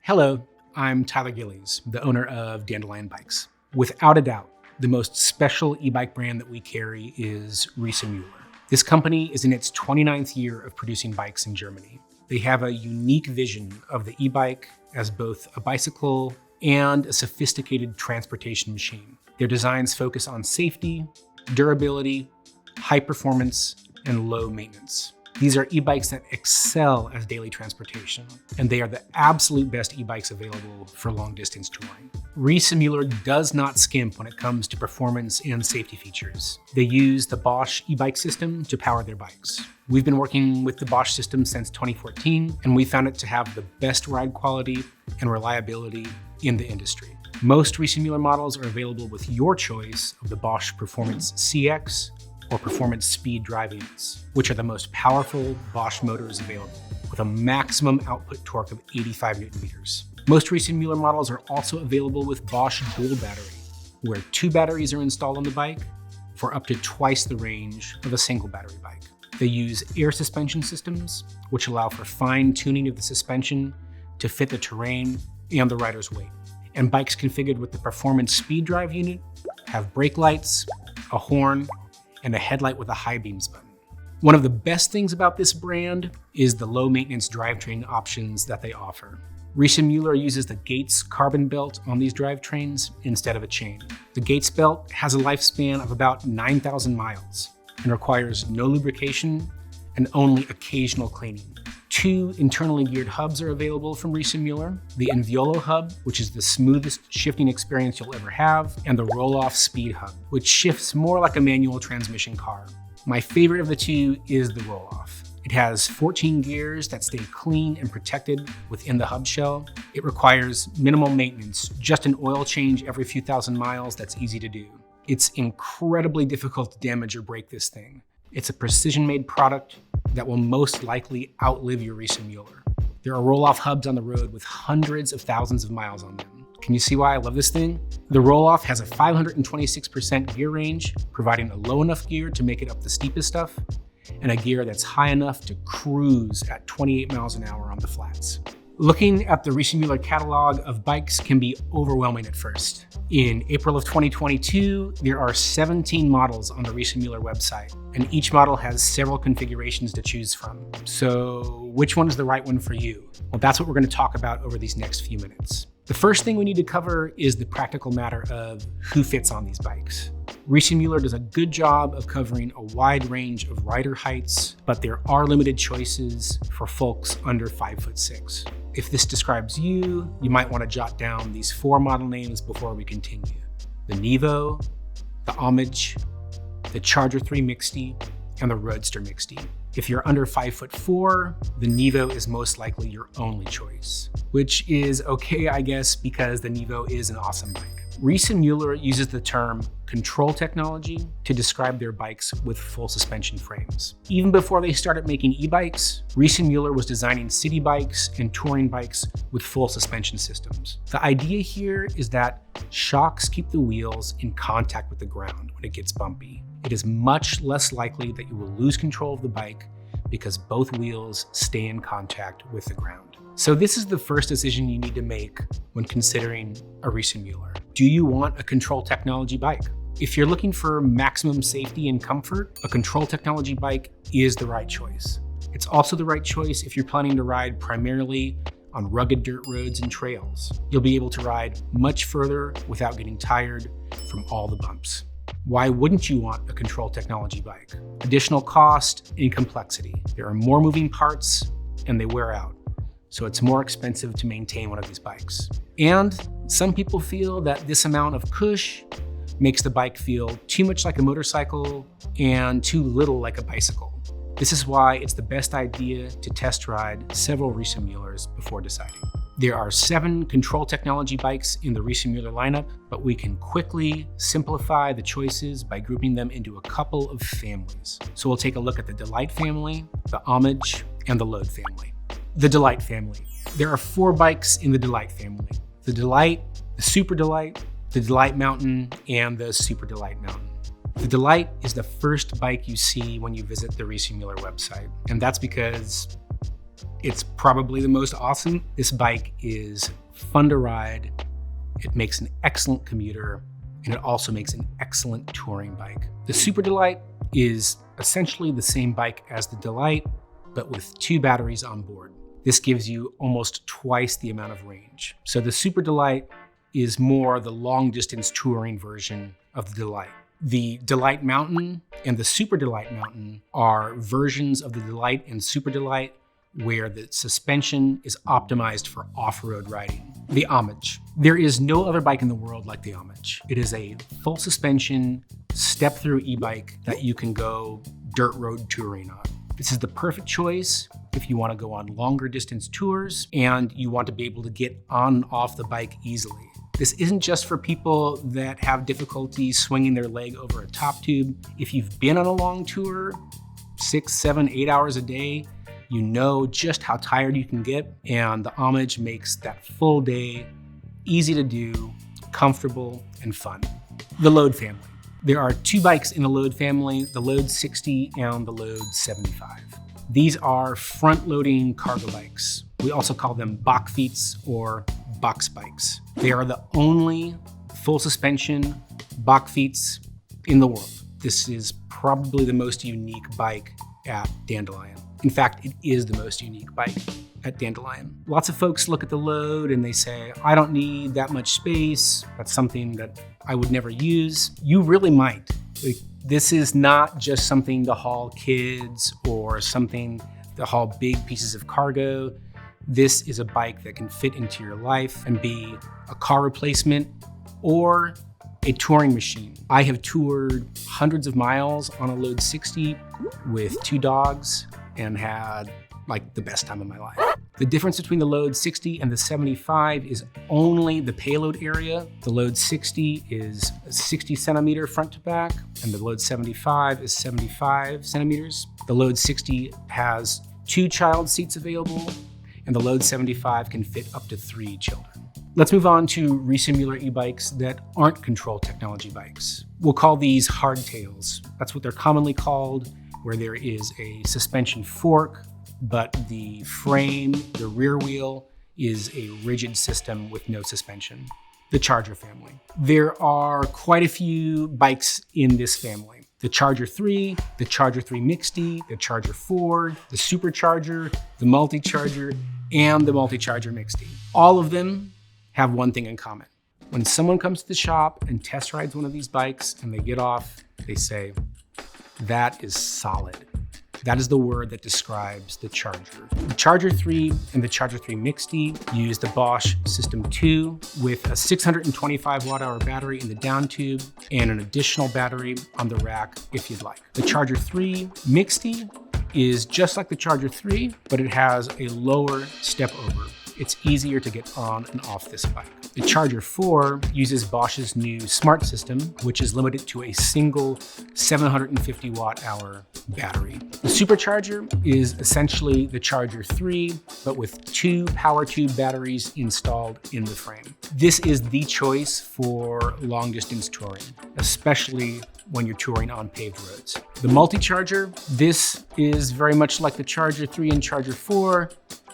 Hello, I'm Tyler Gillies, the owner of Dandelion Bikes. Without a doubt, the most special e-bike brand that we carry is Riese Müller. This company is in its 29th year of producing bikes in Germany. They have a unique vision of the e-bike as both a bicycle and a sophisticated transportation machine. Their designs focus on safety, durability, high performance, and low maintenance. These are e-bikes that excel as daily transportation, and they are the absolute best e-bikes available for long distance touring. Riese Müller does not skimp when it comes to performance and safety features. They use the Bosch e-bike system to power their bikes. We've been working with the Bosch system since 2014, and we found it to have the best ride quality and reliability in the industry. Most Riese Müller models are available with your choice of the Bosch Performance CX or Performance Speed drive units, which are the most powerful Bosch motors available, with a maximum output torque of 85 Newton meters. Most Riese Müller models are also available with Bosch dual battery, where 2 batteries are installed on the bike for up to twice the range of a single battery bike. They use air suspension systems, which allow for fine tuning of the suspension to fit the terrain and the rider's weight. And bikes configured with the Performance Speed drive unit have brake lights, a horn, and a headlight with a high beams button. One of the best things about this brand is the low maintenance drivetrain options that they offer. Riese Müller uses the Gates carbon belt on these drivetrains instead of a chain. The Gates belt has a lifespan of about 9,000 miles and requires no lubrication and only occasional cleaning. 2 internally geared hubs are available from Riese Müller: the Inviolo hub, which is the smoothest shifting experience you'll ever have, and the roll-off speed hub, which shifts more like a manual transmission car. My favorite of the 2 is the roll-off. It has 14 gears that stay clean and protected within the hub shell. It requires minimal maintenance, just an oil change every few thousand miles that's easy to do. It's incredibly difficult to damage or break this thing. It's a precision-made product that will most likely outlive your Riese Müller. There are roll-off hubs on the road with hundreds of thousands of miles on them. Can you see why I love this thing? The roll-off has a 526% gear range, providing a low enough gear to make it up the steepest stuff, and a gear that's high enough to cruise at 28 miles an hour on the flats. Looking at the Riese Müller catalog of bikes can be overwhelming at first. In April of 2022, there are 17 models on the Riese Müller website, and each model has several configurations to choose from. So which one is the right one for you? Well, that's what we're going to talk about over these next few minutes. The first thing we need to cover is the practical matter of who fits on these bikes. Riese Müller does a good job of covering a wide range of rider heights, but there are limited choices for folks under 5'6". If this describes you, you might want to jot down these 4 model names before we continue: the Nevo, the Homage, the Charger 3 Mixty, and the Roadster Mixty. If you're under 5'4", the Nevo is most likely your only choice, which is okay, I guess, because the Nevo is an awesome bike. Riese Müller uses the term control technology to describe their bikes with full suspension frames. Even before they started making e-bikes, Riese Müller was designing city bikes and touring bikes with full suspension systems. The idea here is that shocks keep the wheels in contact with the ground when it gets bumpy. It is much less likely that you will lose control of the bike because both wheels stay in contact with the ground. So this is the first decision you need to make when considering a Riese Müller. Do you want a control technology bike? If you're looking for maximum safety and comfort, a control technology bike is the right choice. It's also the right choice if you're planning to ride primarily on rugged dirt roads and trails. You'll be able to ride much further without getting tired from all the bumps. Why wouldn't you want a control technology bike? Additional cost and complexity. There are more moving parts and they wear out, so it's more expensive to maintain one of these bikes. And some people feel that this amount of cush makes the bike feel too much like a motorcycle and too little like a bicycle. This is why it's the best idea to test ride several Riese Müllers before deciding. There are 7 control technology bikes in the Riese Müller lineup, but we can quickly simplify the choices by grouping them into a couple of families. So we'll take a look at the Delite Family, the Homage, and the Load Family. The Delite Family. There are 4 bikes in the Delite family: the Delite, the Super Delite, the Delite Mountain, and the Super Delite Mountain. The Delite is the first bike you see when you visit the Riese Müller website, and that's because It's probably the most awesome. This bike is fun to ride. It makes an excellent commuter, and it also makes an excellent touring bike. The Super Delite is essentially the same bike as the Delite, but with 2 batteries on board. This gives you almost twice the amount of range. So the Super Delite is more the long distance touring version of the Delite. The Delite Mountain and the Super Delite Mountain are versions of the Delite and Super Delite where the suspension is optimized for off-road riding. The Homage. There is no other bike in the world like the Homage. It is a full suspension, step-through e-bike that you can go dirt road touring on. This is the perfect choice if you want to go on longer distance tours and you want to be able to get on and off the bike easily. This isn't just for people that have difficulty swinging their leg over a top tube. If you've been on a long tour, 6, 7, 8 hours a day, you know just how tired you can get, and the Homage makes that full day easy to do, comfortable, and fun. The Load Family. There are 2 bikes in the Load family, the Load 60 and the Load 75. These are front-loading cargo bikes. We also call them Bakfiets or box bikes. They are the only full suspension Bakfiets in the world. This is probably the most unique bike at Dandelion. In fact, it is the most unique bike at Dandelion. Lots of folks look at the Load and they say, I don't need that much space. That's something that I would never use. You really might. This is not just something to haul kids or something to haul big pieces of cargo. This is a bike that can fit into your life and be a car replacement or a touring machine. I have toured hundreds of miles on a Load 60 with 2 dogs and had like the best time of my life. The difference between the Load 60 and the 75 is only the payload area. The Load 60 is 60 centimeter front to back, and the Load 75 is 75 centimeters. The Load 60 has 2 child seats available, and the Load 75 can fit up to 3 children. Let's move on to Riese Müller e-bikes that aren't control technology bikes. We'll call these hardtails. That's what they're commonly called, where there is a suspension fork, but the frame, the rear wheel, is a rigid system with no suspension. The Charger family. There are quite a few bikes in this family. The Charger 3, the Charger 3 Mixty, the Charger 4, the Supercharger, the Multicharger, and the Multicharger Mixty. All of them have one thing in common. When someone comes to the shop and test rides one of these bikes and they get off, they say, that is solid. That is the word that describes the Charger. The Charger 3 and the Charger 3 Mixty use the Bosch System 2 with a 625 watt-hour battery in the down tube and an additional battery on the rack if you'd like. The Charger 3 Mixty is just like the Charger 3, but it has a lower step over. It's easier to get on and off this bike. The Charger 4 uses Bosch's new smart system, which is limited to a single 750 watt-hour battery. The Supercharger is essentially the Charger 3, but with 2 power tube batteries installed in the frame. This is the choice for long distance touring, especially when you're touring on paved roads. The Multicharger, this is very much like the Charger 3 and Charger 4,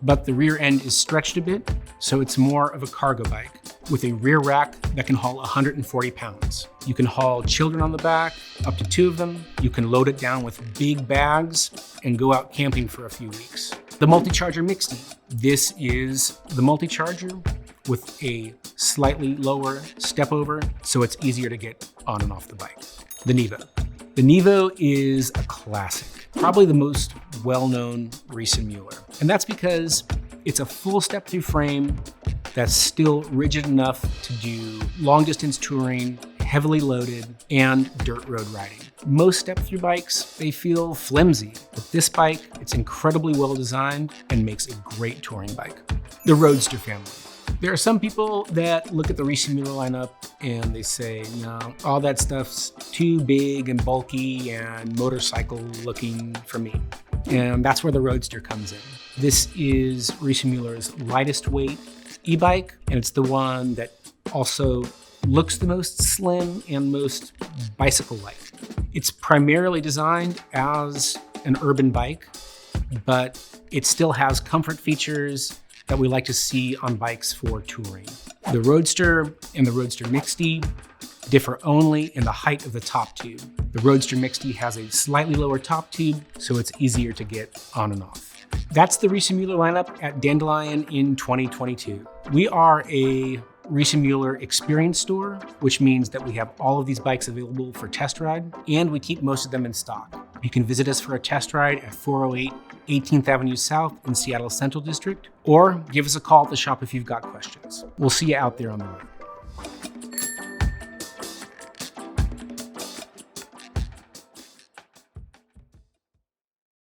but the rear end is stretched a bit, so it's more of a cargo bike with a rear rack that can haul 140 pounds. You can haul children on the back, up to 2 of them. You can load it down with big bags and go out camping for a few weeks. The Multicharger Mixty. This is the Multicharger with a slightly lower step over, so it's easier to get on and off the bike. The Nevo. The Nevo is a classic, probably the most well-known Riese Müller. And that's because it's a full step-through frame that's still rigid enough to do long-distance touring, heavily loaded, and dirt road riding. Most step-through bikes, they feel flimsy. But this bike, it's incredibly well-designed and makes a great touring bike. The Roadster Family. There are some people that look at the Riese Müller lineup and they say, no, all that stuff's too big and bulky and motorcycle looking for me. And that's where the Roadster comes in. This is Riese Müller's lightest weight e-bike, and it's the one that also looks the most slim and most bicycle-like. It's primarily designed as an urban bike, but it still has comfort features that we like to see on bikes for touring. The Roadster and the Roadster Mixty differ only in the height of the top tube. The Roadster Mixty has a slightly lower top tube, so it's easier to get on and off. That's the Riese Müller lineup at Dandelion in 2022. We are a Riese Müller experience store, which means that we have all of these bikes available for test ride, and we keep most of them in stock. You can visit us for a test ride at 408 18th Avenue South in Seattle Central District, or give us a call at the shop if you've got questions. We'll see you out there on the road.